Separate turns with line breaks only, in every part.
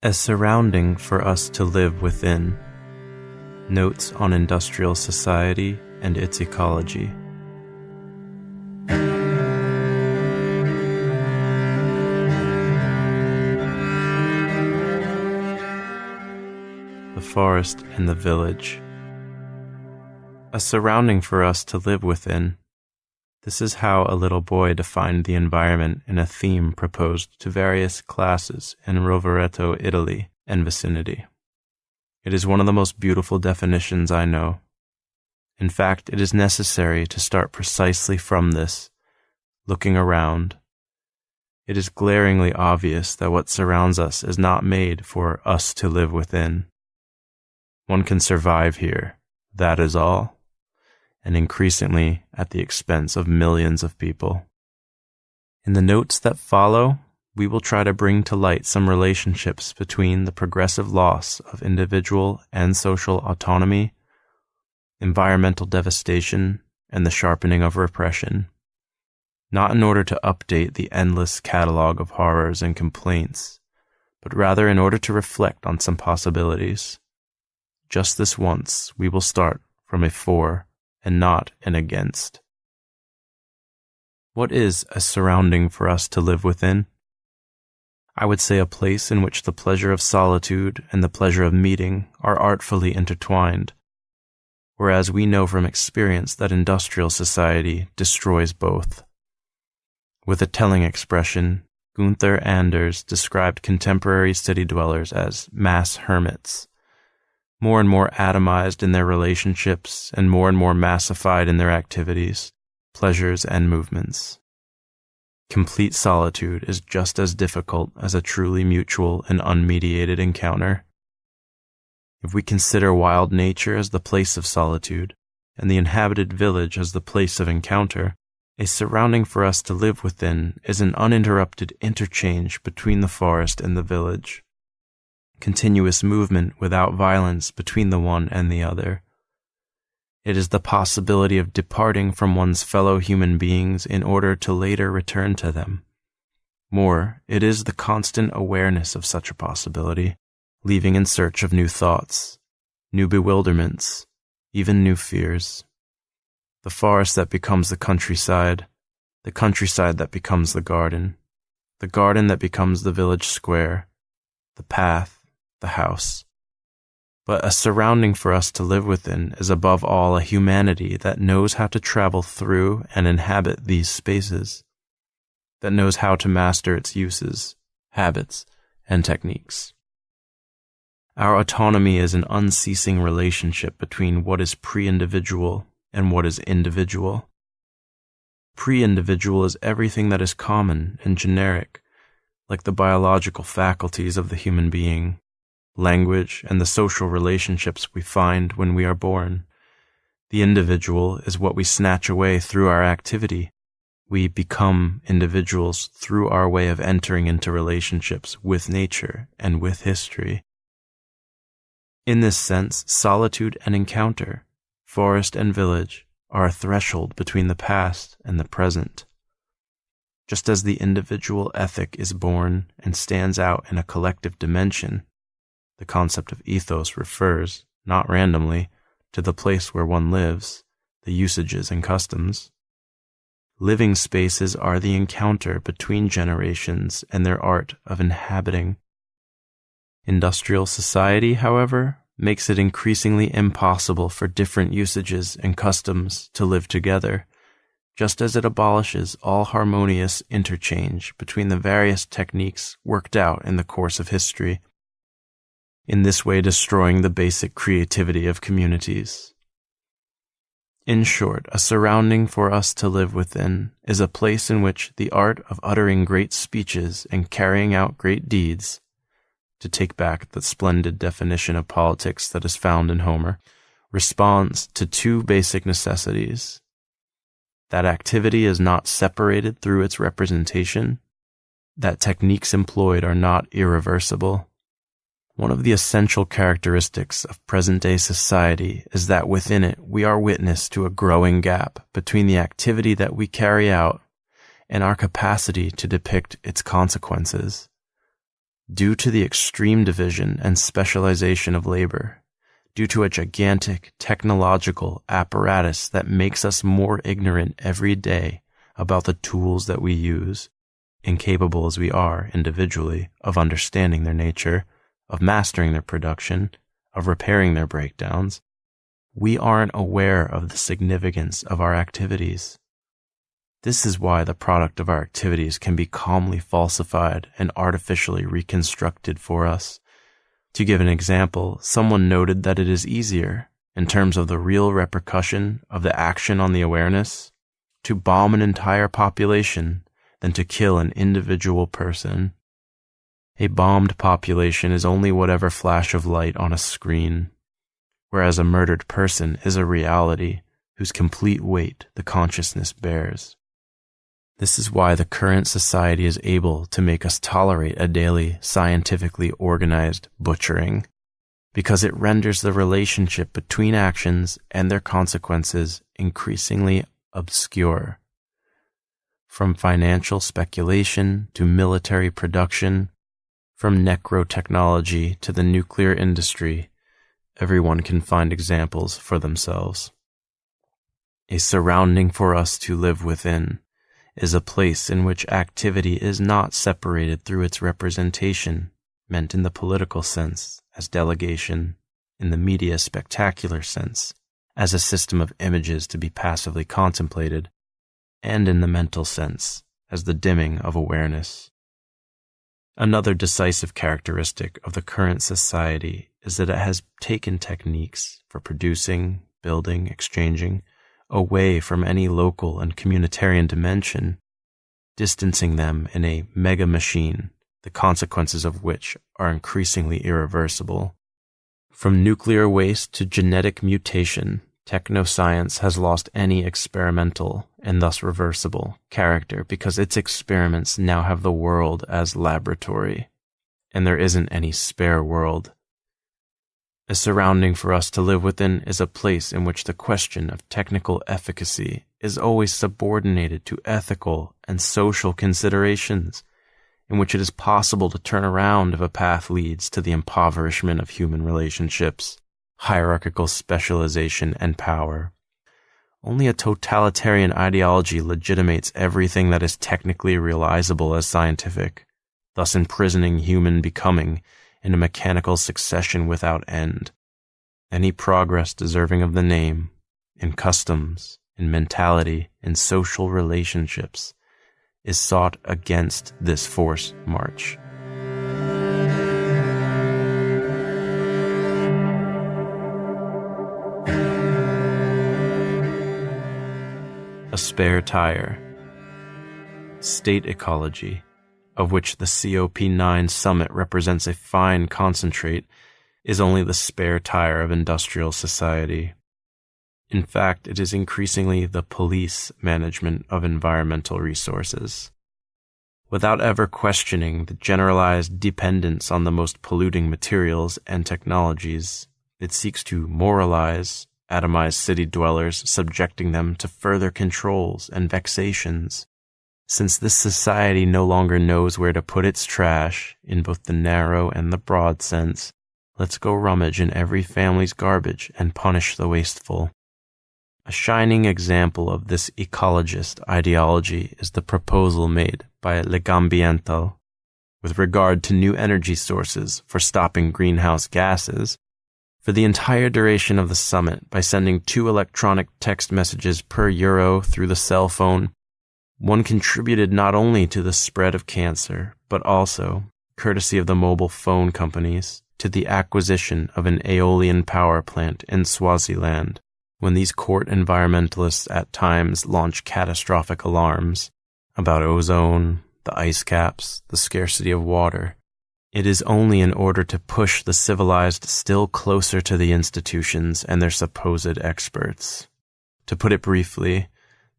A surrounding for us to live within. Notes on industrial society and its ecology. The forest and the village. A surrounding for us to live within. This is how a little boy defined the environment in a theme proposed to various classes in Rovereto, Italy, and vicinity. It is one of the most beautiful definitions I know. In fact, it is necessary to start precisely from this, looking around. It is glaringly obvious that what surrounds us is not made for us to live within. One can survive here, that is all, and increasingly at the expense of millions of people. In the notes that follow, we will try to bring to light some relationships between the progressive loss of individual and social autonomy, environmental devastation, and the sharpening of repression, not in order to update the endless catalog of horrors and complaints, but rather in order to reflect on some possibilities. Just this once, we will start from a for and not an against. What is a surrounding for us to live within? I would say a place in which the pleasure of solitude and the pleasure of meeting are artfully intertwined, whereas we know from experience that industrial society destroys both. With a telling expression, Gunther Anders described contemporary city dwellers as mass hermits, more and more atomized in their relationships and more massified in their activities, pleasures, and movements. Complete solitude is just as difficult as a truly mutual and unmediated encounter. If we consider wild nature as the place of solitude, and the inhabited village as the place of encounter, a surrounding for us to live within is an uninterrupted interchange between the forest and the village. Continuous movement without violence between the one and the other. It is the possibility of departing from one's fellow human beings in order to later return to them. More, it is the constant awareness of such a possibility, leaving in search of new thoughts, new bewilderments, even new fears. The forest that becomes the countryside that becomes the garden that becomes the village square, the path, the house. But a surrounding for us to live within is above all a humanity that knows how to travel through and inhabit these spaces, that knows how to master its uses, habits, and techniques. Our autonomy is an unceasing relationship between what is pre-individual and what is individual. Pre-individual is everything that is common and generic, like the biological faculties of the human being, language, and the social relationships we find when we are born. The individual is what we snatch away through our activity. We become individuals through our way of entering into relationships with nature and with history. In this sense, solitude and encounter, forest and village, are a threshold between the past and the present. Just as the individual ethic is born and stands out in a collective dimension, the concept of ethos refers, not randomly, to the place where one lives, the usages and customs. Living spaces are the encounter between generations and their art of inhabiting. Industrial society, however, makes it increasingly impossible for different usages and customs to live together, just as it abolishes all harmonious interchange between the various techniques worked out in the course of history, in this way destroying the basic creativity of communities. In short, a surrounding for us to live within is a place in which the art of uttering great speeches and carrying out great deeds, to take back the splendid definition of politics that is found in Homer, responds to two basic necessities: that activity is not separated through its representation, that techniques employed are not irreversible. One of the essential characteristics of present-day society is that within it we are witness to a growing gap between the activity that we carry out and our capacity to depict its consequences. due to the extreme division and specialization of labor, due to a gigantic technological apparatus that makes us more ignorant every day about the tools that we use, incapable as we are individually of understanding their nature, of mastering their production, of repairing their breakdowns, we aren't aware of the significance of our activities. This is why the product of our activities can be calmly falsified and artificially reconstructed for us. To give an example, someone noted that it is easier, in terms of the real repercussion of the action on the awareness, to bomb an entire population than to kill an individual person. A bombed population is only whatever flash of light on a screen, whereas a murdered person is a reality whose complete weight the consciousness bears. This is why the current society is able to make us tolerate a daily, scientifically organized butchering, because it renders the relationship between actions and their consequences increasingly obscure. From financial speculation to military production, from necrotechnology to the nuclear industry, everyone can find examples for themselves. A surrounding for us to live within is a place in which activity is not separated through its representation, meant in the political sense as delegation, in the media spectacular sense as a system of images to be passively contemplated, and in the mental sense as the dimming of awareness. Another decisive characteristic of the current society is that it has taken techniques for producing, building, exchanging, away from any local and communitarian dimension, distancing them in a mega machine, the consequences of which are increasingly irreversible. From nuclear waste to genetic mutation, technoscience has lost any experimental, and thus reversible, character because its experiments now have the world as laboratory, and there isn't any spare world. A surrounding for us to live within is a place in which the question of technical efficacy is always subordinated to ethical and social considerations, in which it is possible to turn around if a path leads to the impoverishment of human relationships, hierarchical specialization, and power. Only a totalitarian ideology legitimates everything that is technically realizable as scientific, thus imprisoning human becoming in a mechanical succession without end. Any progress deserving of the name, in customs, in mentality, in social relationships, is sought against this forced march. A spare tire. State ecology, of which the COP9 summit represents a fine concentrate, is only the spare tire of industrial society. In fact, it is increasingly the police management of environmental resources. Without ever questioning the generalized dependence on the most polluting materials and technologies, it seeks to moralize, atomize city dwellers, subjecting them to further controls and vexations. Since this society no longer knows where to put its trash, in both the narrow and the broad sense, let's go rummage in every family's garbage and punish the wasteful. A shining example of this ecologist ideology is the proposal made by Legambiental with regard to new energy sources for stopping greenhouse gases. For the entire duration of the summit, by sending 2 electronic text messages per euro through the cell phone, one contributed not only to the spread of cancer, but also, courtesy of the mobile phone companies, to the acquisition of an aeolian power plant in Swaziland, when these court environmentalists at times launch catastrophic alarms about ozone, the ice caps, the scarcity of water. It is only in order to push the civilized still closer to the institutions and their supposed experts. To put it briefly,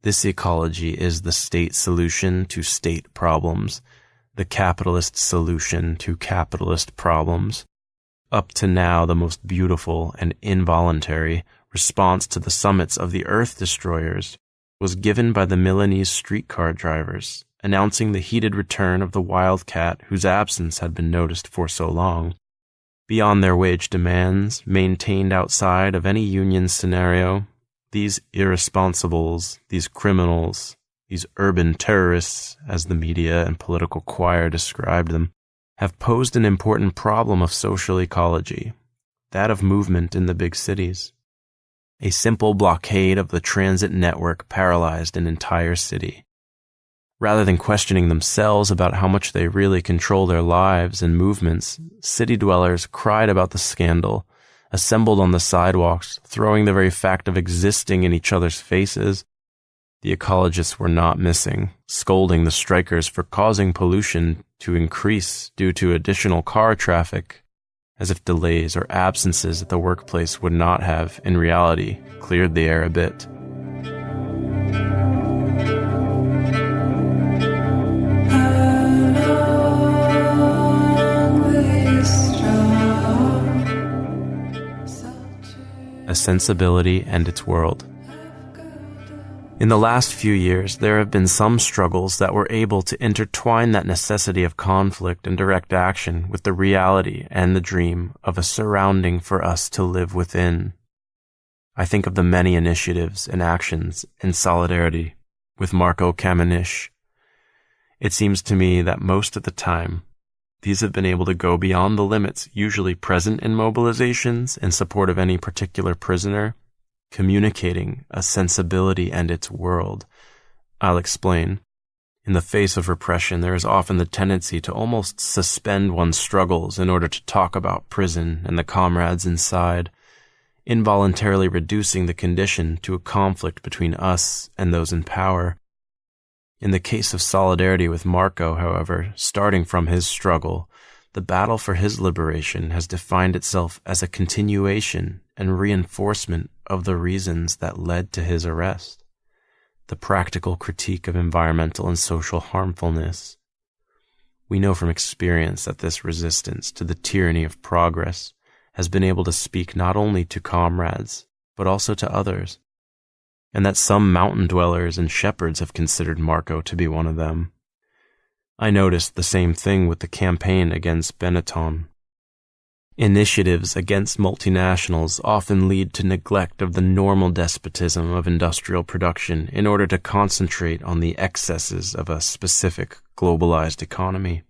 this ecology is the state solution to state problems, the capitalist solution to capitalist problems. Up to now, the most beautiful and involuntary response to the summits of the Earth destroyers was given by the Milanese streetcar drivers announcing the heated return of the wildcat whose absence had been noticed for so long. Beyond their wage demands, maintained outside of any union scenario, these irresponsibles, these criminals, these urban terrorists, as the media and political choir described them, have posed an important problem of social ecology, that of movement in the big cities. A simple blockade of the transit network paralyzed an entire city. Rather than questioning themselves about how much they really control their lives and movements, city dwellers cried about the scandal, assembled on the sidewalks, throwing the very fact of existing in each other's faces. The ecologists were not missing, scolding the strikers for causing pollution to increase due to additional car traffic, as if delays or absences at the workplace would not have, in reality, cleared the air a bit. A sensibility and its world. In the last few years, there have been some struggles that were able to intertwine that necessity of conflict and direct action with the reality and the dream of a surrounding for us to live within. I think of the many initiatives and actions in solidarity with Marco Camenisch. It seems to me that most of the time, these have been able to go beyond the limits usually present in mobilizations in support of any particular prisoner, communicating a sensibility and its world. I'll explain. In the face of repression, there is often the tendency to almost suspend one's struggles in order to talk about prison and the comrades inside, involuntarily reducing the condition to a conflict between us and those in power. In the case of solidarity with Marco, however, starting from his struggle, the battle for his liberation has defined itself as a continuation and reinforcement of the reasons that led to his arrest. The practical critique of environmental and social harmfulness. We know from experience that this resistance to the tyranny of progress has been able to speak not only to comrades, but also to others, and that some mountain dwellers and shepherds have considered Marco to be one of them. I noticed the same thing with the campaign against Benetton. Initiatives against multinationals often lead to neglect of the normal despotism of industrial production in order to concentrate on the excesses of a specific globalized economy.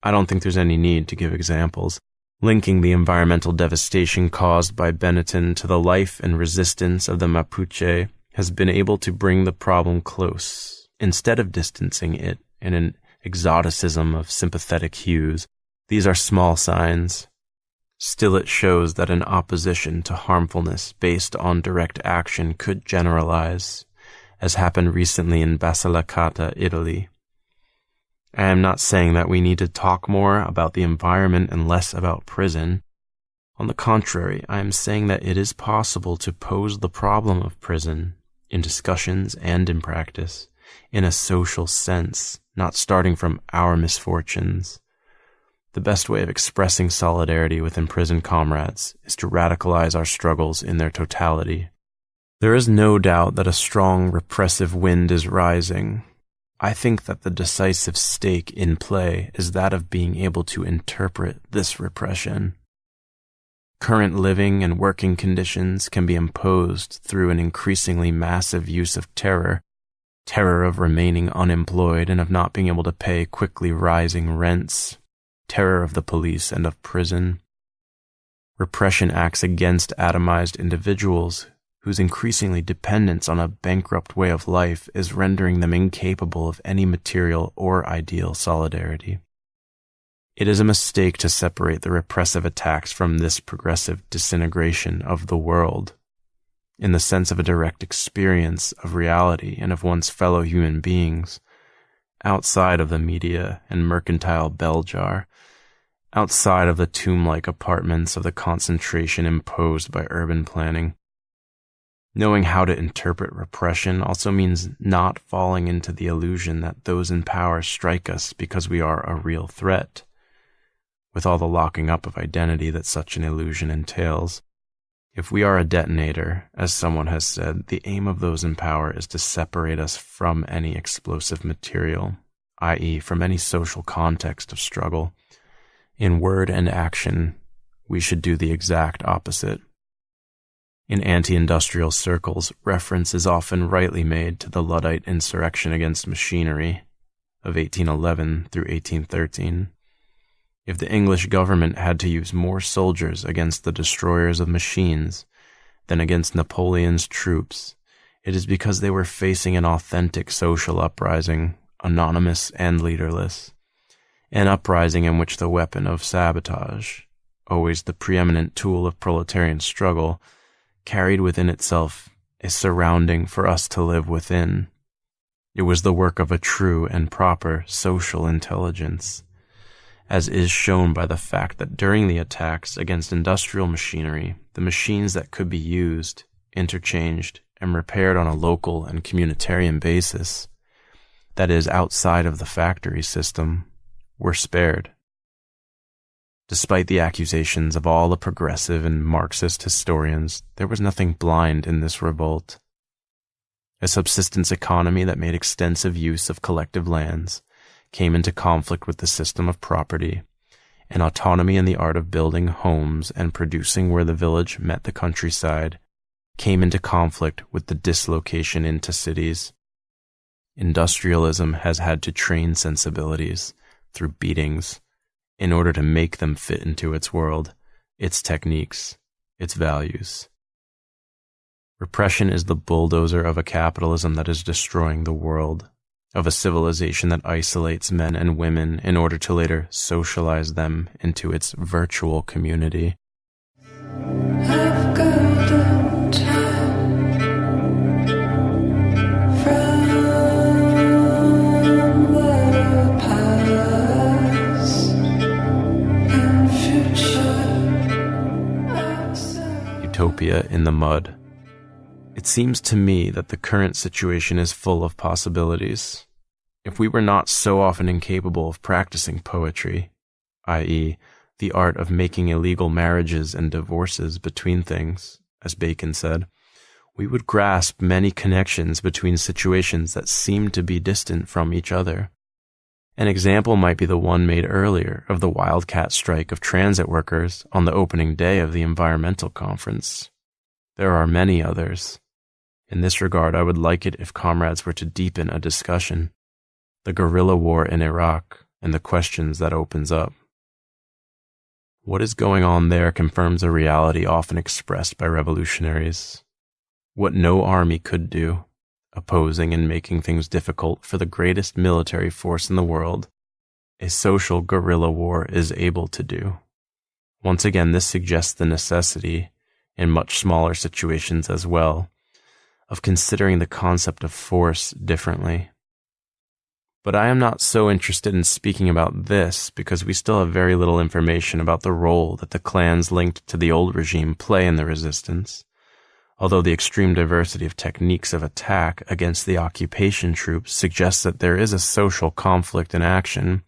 I don't think there's any need to give examples, linking the environmental devastation caused by Benetton to the life and resistance of the Mapuche has been able to bring the problem close, instead of distancing it in an exoticism of sympathetic hues. These are small signs. Still, it shows that an opposition to harmfulness based on direct action could generalize, as happened recently in Basilicata, Italy. I am not saying that we need to talk more about the environment and less about prison. On the contrary, I am saying that it is possible to pose the problem of prison, in discussions and in practice, in a social sense, not starting from our misfortunes. The best way of expressing solidarity with imprisoned comrades is to radicalize our struggles in their totality. There is no doubt that a strong repressive wind is rising. I think that the decisive stake in play is that of being able to interpret this repression. Current living and working conditions can be imposed through an increasingly massive use of terror of remaining unemployed and of not being able to pay quickly rising rents, terror of the police and of prison. Repression acts against atomized individuals whose increasingly dependence on a bankrupt way of life is rendering them incapable of any material or ideal solidarity. It is a mistake to separate the repressive attacks from this progressive disintegration of the world, in the sense of a direct experience of reality and of one's fellow human beings, outside of the media and mercantile bell jar, outside of the tomb-like apartments of the concentration imposed by urban planning. Knowing how to interpret repression also means not falling into the illusion that those in power strike us because we are a real threat, with all the locking up of identity that such an illusion entails. If we are a detonator, as someone has said, the aim of those in power is to separate us from any explosive material, i.e., from any social context of struggle. In word and action, we should do the exact opposite. In anti-industrial circles, reference is often rightly made to the Luddite insurrection against machinery of 1811 through 1813. If the English government had to use more soldiers against the destroyers of machines than against Napoleon's troops, it is because they were facing an authentic social uprising, anonymous and leaderless, an uprising in which the weapon of sabotage, always the preeminent tool of proletarian struggle, carried within itself a surrounding for us to live within. It was the work of a true and proper social intelligence, as is shown by the fact that during the attacks against industrial machinery, the machines that could be used, interchanged, and repaired on a local and communitarian basis, that is, outside of the factory system, were spared. Despite the accusations of all the progressive and Marxist historians, there was nothing blind in this revolt. A subsistence economy that made extensive use of collective lands came into conflict with the system of property, and autonomy in the art of building homes and producing where the village met the countryside came into conflict with the dislocation into cities. Industrialism has had to train sensibilities through beatings in order to make them fit into its world, its techniques, its values. Repression is the bulldozer of a capitalism that is destroying the world, of a civilization that isolates men and women in order to later socialize them into its virtual community.
I've got a time from the past and future.
Utopia in the mud. It seems to me that the current situation is full of possibilities. If we were not so often incapable of practicing poetry, i.e., the art of making illegal marriages and divorces between things, as Bacon said, we would grasp many connections between situations that seem to be distant from each other. An example might be the one made earlier of the wildcat strike of transit workers on the opening day of the environmental conference. There are many others. In this regard, I would like it if comrades were to deepen a discussion, the guerrilla war in Iraq and the questions that opens up. What is going on there confirms a reality often expressed by revolutionaries. What no army could do, opposing and making things difficult for the greatest military force in the world, a social guerrilla war is able to do. Once again, this suggests the necessity, in much smaller situations as well, of considering the concept of force differently. But I am not so interested in speaking about this because we still have very little information about the role that the clans linked to the old regime play in the resistance, although the extreme diversity of techniques of attack against the occupation troops suggests that there is a social conflict in action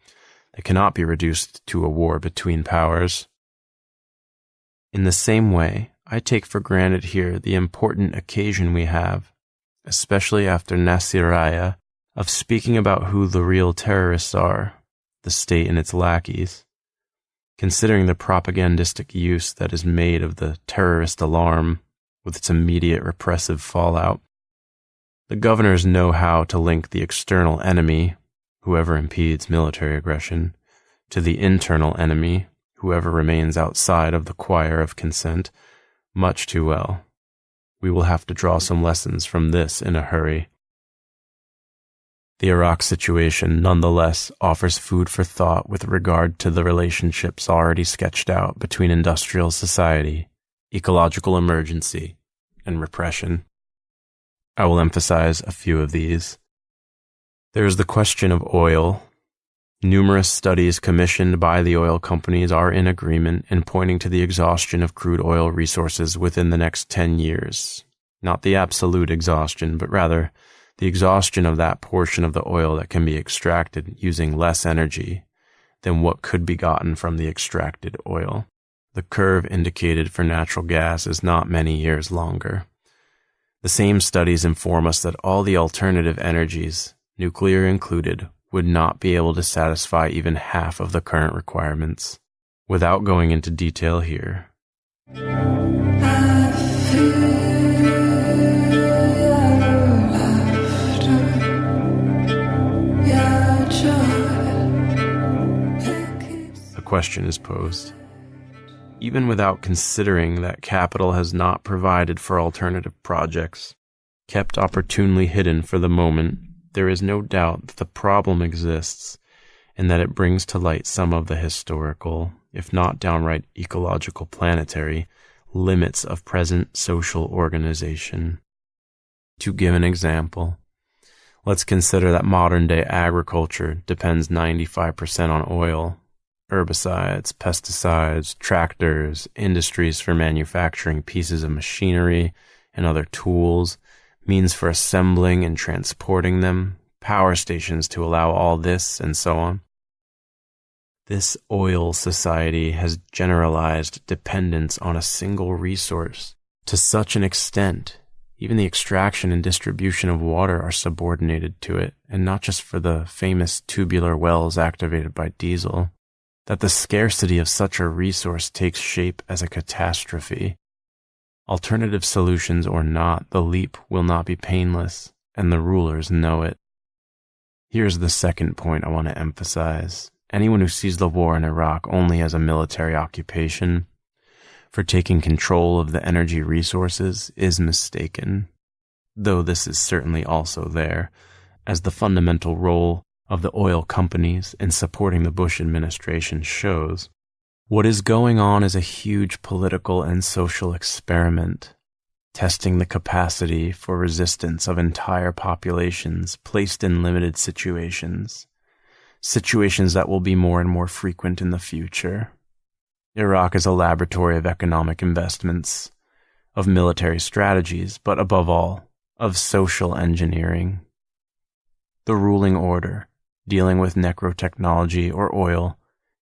that cannot be reduced to a war between powers. In the same way, I take for granted here the important occasion we have, especially after Nasiriyah, of speaking about who the real terrorists are, the state and its lackeys. Considering the propagandistic use that is made of the terrorist alarm with its immediate repressive fallout, the governors know how to link the external enemy, whoever impedes military aggression, to the internal enemy, whoever remains outside of the choir of consent, much too well. We will have to draw some lessons from this in a hurry. The Iraq situation, nonetheless, offers food for thought with regard to the relationships already sketched out between industrial society, ecological emergency, and repression. I will emphasize a few of these. There is the question of oil. Numerous studies commissioned by the oil companies are in agreement in pointing to the exhaustion of crude oil resources within the next 10 years. Not the absolute exhaustion, but rather the exhaustion of that portion of the oil that can be extracted using less energy than what could be gotten from the extracted oil. The curve indicated for natural gas is not many years longer. The same studies inform us that all the alternative energies, nuclear included, would not be able to satisfy even half of the current requirements. Without going into detail here, a question is posed. Even without considering that capital has not provided for alternative projects, kept opportunely hidden for the moment, there is no doubt that the problem exists and that it brings to light some of the historical, if not downright ecological planetary, limits of present social organization. To give an example, let's consider that modern-day agriculture depends 95% on oil, herbicides, pesticides, tractors, industries for manufacturing pieces of machinery and other tools, means for assembling and transporting them, power stations to allow all this, and so on. This oil society has generalized dependence on a single resource to such an extent, even the extraction and distribution of water are subordinated to it, and not just for the famous tubular wells activated by diesel, that the scarcity of such a resource takes shape as a catastrophe. Alternative solutions or not, the leap will not be painless, and the rulers know it. Here's the second point I want to emphasize. Anyone who sees the war in Iraq only as a military occupation for taking control of the energy resources is mistaken, though this is certainly also there, as the fundamental role of the oil companies in supporting the Bush administration shows. What is going on is a huge political and social experiment, testing the capacity for resistance of entire populations placed in limited situations that will be more and more frequent in the future. Iraq is a laboratory of economic investments, of military strategies, but above all, of social engineering. The ruling order, dealing with necrotechnology or oil,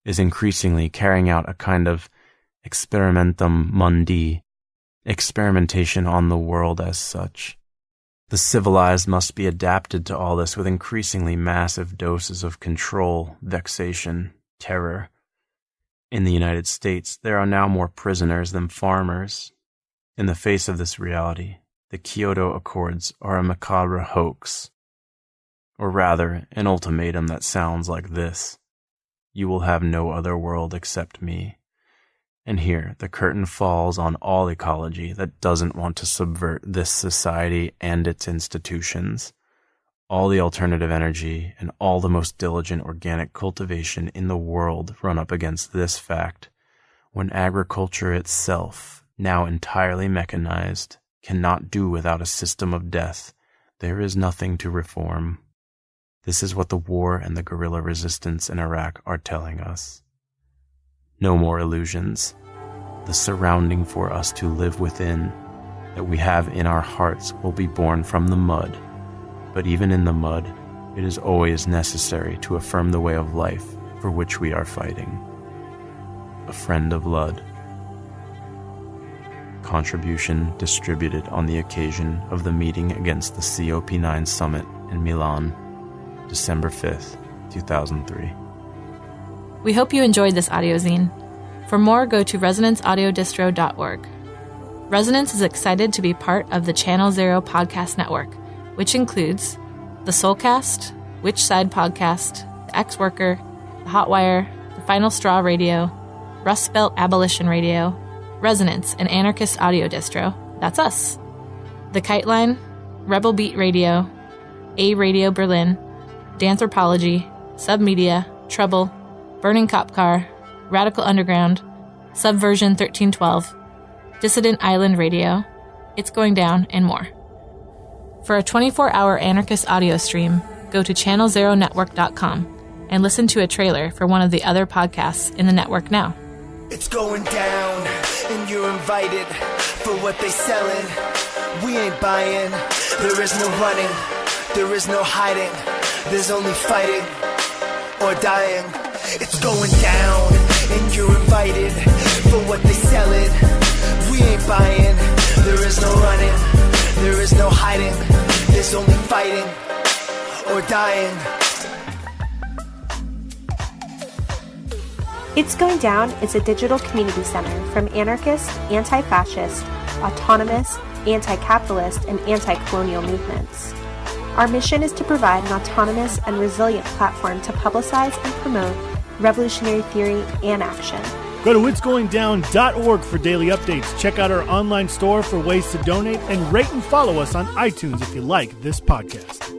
is increasingly carrying out a kind of experimentum mundi, experimentation on the world as such. The civilized must be adapted to all this with increasingly massive doses of control, vexation, terror. In the United States, there are now more prisoners than farmers. In the face of this reality, the Kyoto Accords are a macabre hoax. Or rather, an ultimatum that sounds like this: you will have no other world except me. And here, the curtain falls on all ecology that doesn't want to subvert this society and its institutions. All the alternative energy and all the most diligent organic cultivation in the world run up against this fact. When agriculture itself, now entirely mechanized, cannot do without a system of death, there is nothing to reform. This is what the war and the guerrilla resistance in Iraq are telling us. No more illusions. The surrounding for us to live within, that we have in our hearts, will be born from the mud. But even in the mud, it is always necessary to affirm the way of life for which we are fighting. A friend of Ludd. Contribution distributed on the occasion of the meeting against the COP9 summit in Milan, December 5th, 2003.
We hope you enjoyed this audiozine. For more, go to resonanceaudiodistro.org. Resonance is excited to be part of the Channel Zero podcast network, which includes the Soulcast, Which Side Podcast, The Ex-Worker, The Hotwire, The Final Straw Radio, Rust Belt Abolition Radio, Resonance, an Anarchist audio distro, that's us, The Kite Line, Rebel Beat Radio, A Radio Berlin, Danthropology, Submedia, Trouble, Burning Cop Car, Radical Underground, Subversion 1312, Dissident Island Radio, It's Going Down, and more. For a 24-hour Anarchist audio stream, go to channelzeronetwork.com and listen to a trailer for one of the other podcasts in the network now.
It's going down, and you're invited for what they selling. We ain't buying, there is no running, there is no hiding. There's only fighting or dying. It's going down, and you're invited for what invited. We ain't buying. There is no running. There is no hiding. There's only fighting or dying.
It's Going Down is a digital community center from anarchist, anti-fascist, autonomous, anti-capitalist, and anti-colonial movements. Our mission is to provide an autonomous and resilient platform to publicize and promote revolutionary theory and action.
Go to itsgoingdown.org for daily updates. Check out our online store for ways to donate, and rate and follow us on iTunes if you like this podcast.